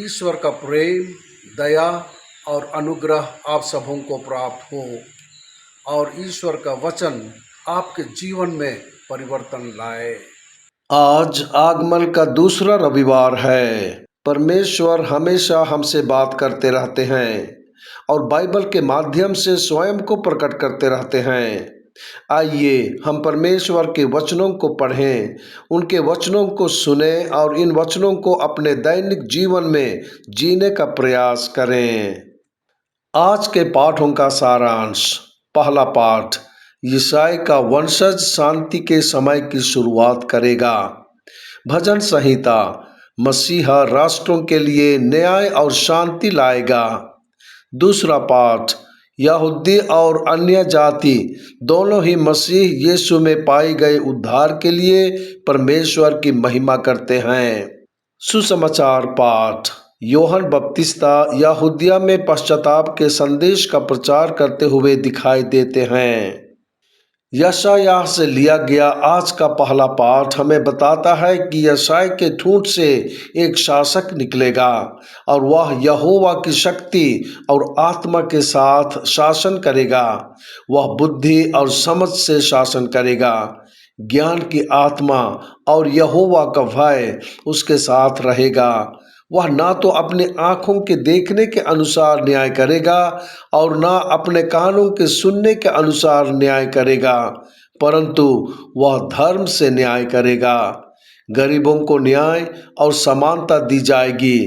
ईश्वर का प्रेम, दया और अनुग्रह आप सबों को प्राप्त हो और ईश्वर का वचन आपके जीवन में परिवर्तन लाए। आज आगमन का दूसरा रविवार है। परमेश्वर हमेशा हमसे बात करते रहते हैं और बाइबल के माध्यम से स्वयं को प्रकट करते रहते हैं। आइए हम परमेश्वर के वचनों को पढ़ें, उनके वचनों को सुने और इन वचनों को अपने दैनिक जीवन में जीने का प्रयास करें। आज के पाठों का सारांश। पहला पाठ, यिशै का वंशज शांति के समय की शुरुआत करेगा। भजन संहिता, मसीहा राष्ट्रों के लिए न्याय और शांति लाएगा। दूसरा पाठ, यहूदी और अन्य जाति दोनों ही मसीह यीशु में पाए गए उद्धार के लिए परमेश्वर की महिमा करते हैं। सुसमाचार पाठ, यूहन्ना बपतिस्ता यहूदिया में पश्चाताप के संदेश का प्रचार करते हुए दिखाई देते हैं। यशायाह से लिया गया आज का पहला पाठ हमें बताता है कि यशाय के ठूंठ से एक शासक निकलेगा और वह यहोवा की शक्ति और आत्मा के साथ शासन करेगा। वह बुद्धि और समझ से शासन करेगा। ज्ञान की आत्मा और यहोवा का भय उसके साथ रहेगा। वह ना तो अपने आँखों के देखने के अनुसार न्याय करेगा और ना अपने कानों के सुनने के अनुसार न्याय करेगा, परंतु वह धर्म से न्याय करेगा। गरीबों को न्याय और समानता दी जाएगी।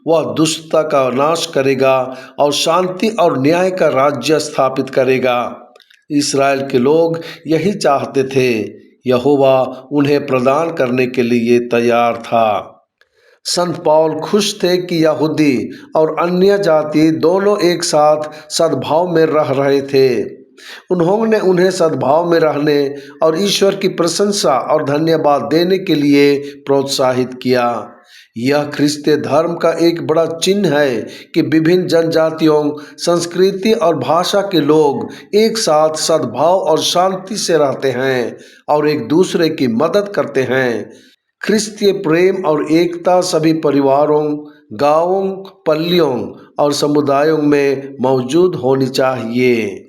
वह दुष्टता का नाश करेगा और शांति और न्याय का राज्य स्थापित करेगा। इस्राएल के लोग यही चाहते थे। यहोवा उन्हें प्रदान करने के लिए तैयार था। संत पौल खुश थे कि यहूदी और अन्य जाति दोनों एक साथ सद्भाव में रह रहे थे। उन्होंने उन्हें सद्भाव में रहने और ईश्वर की प्रशंसा और धन्यवाद देने के लिए प्रोत्साहित किया। यह ख्रिस्तीय धर्म का एक बड़ा चिन्ह है कि विभिन्न जनजातियों, संस्कृति और भाषा के लोग एक साथ सद्भाव और शांति से रहते हैं और एक दूसरे की मदद करते हैं। ख्रिस्तीय प्रेम और एकता सभी परिवारों, गांवों, पल्लियों और समुदायों में मौजूद होनी चाहिए।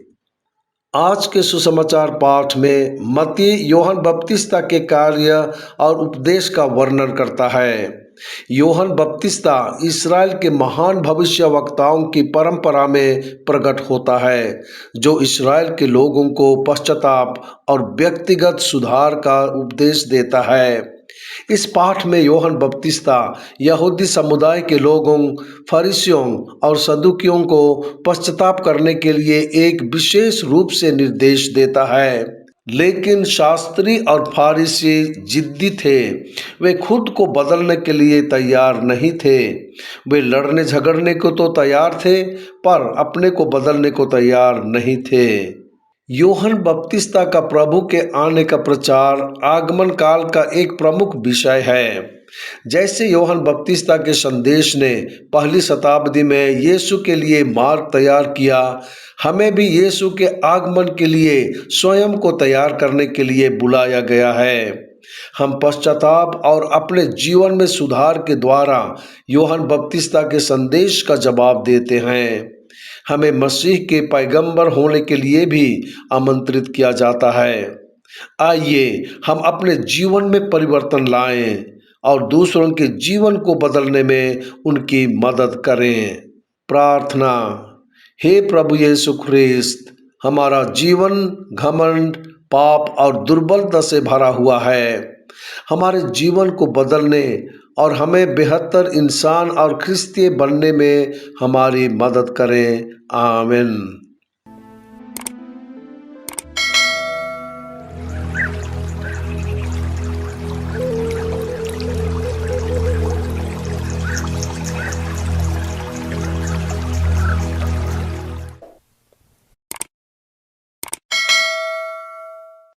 आज के सुसमाचार पाठ में मत्ती यूहन्ना बपतिस्ता के कार्य और उपदेश का वर्णन करता है। यूहन्ना बपतिस्ता इस्राएल के महान भविष्यवक्ताओं की परंपरा में प्रकट होता है, जो इस्राएल के लोगों को पश्चाताप और व्यक्तिगत सुधार का उपदेश देता है। इस पाठ में यूहन्ना बपतिस्ता यहूदी समुदाय के लोगों, फरीसियों और सदूकियों को पश्चाताप करने के लिए एक विशेष रूप से निर्देश देता है। लेकिन शास्त्री और फारिसी जिद्दी थे। वे खुद को बदलने के लिए तैयार नहीं थे। वे लड़ने झगड़ने को तो तैयार थे, पर अपने को बदलने को तैयार नहीं थे। यूहन्ना बपतिस्ता का प्रभु के आने का प्रचार आगमन काल का एक प्रमुख विषय है। जैसे यूहन्ना बपतिस्ता के संदेश ने पहली शताब्दी में यीशु के लिए मार्ग तैयार किया, हमें भी यीशु के आगमन के लिए स्वयं को तैयार करने के लिए बुलाया गया है। हम पश्चाताप और अपने जीवन में सुधार के द्वारा यूहन्ना बपतिस्ता के संदेश का जवाब देते हैं। हमें मसीह के पैगंबर होने के लिए भी आमंत्रित किया जाता है। आइए हम अपने जीवन में परिवर्तन लाएं और दूसरों के जीवन को बदलने में उनकी मदद करें। प्रार्थना। हे प्रभु यीशु ख्रिस्त, हमारा जीवन घमंड, पाप और दुर्बलता से भरा हुआ है। हमारे जीवन को बदलने और हमें बेहतर इंसान और ख्रिस्तीय बनने में हमारी मदद करें। आमीन।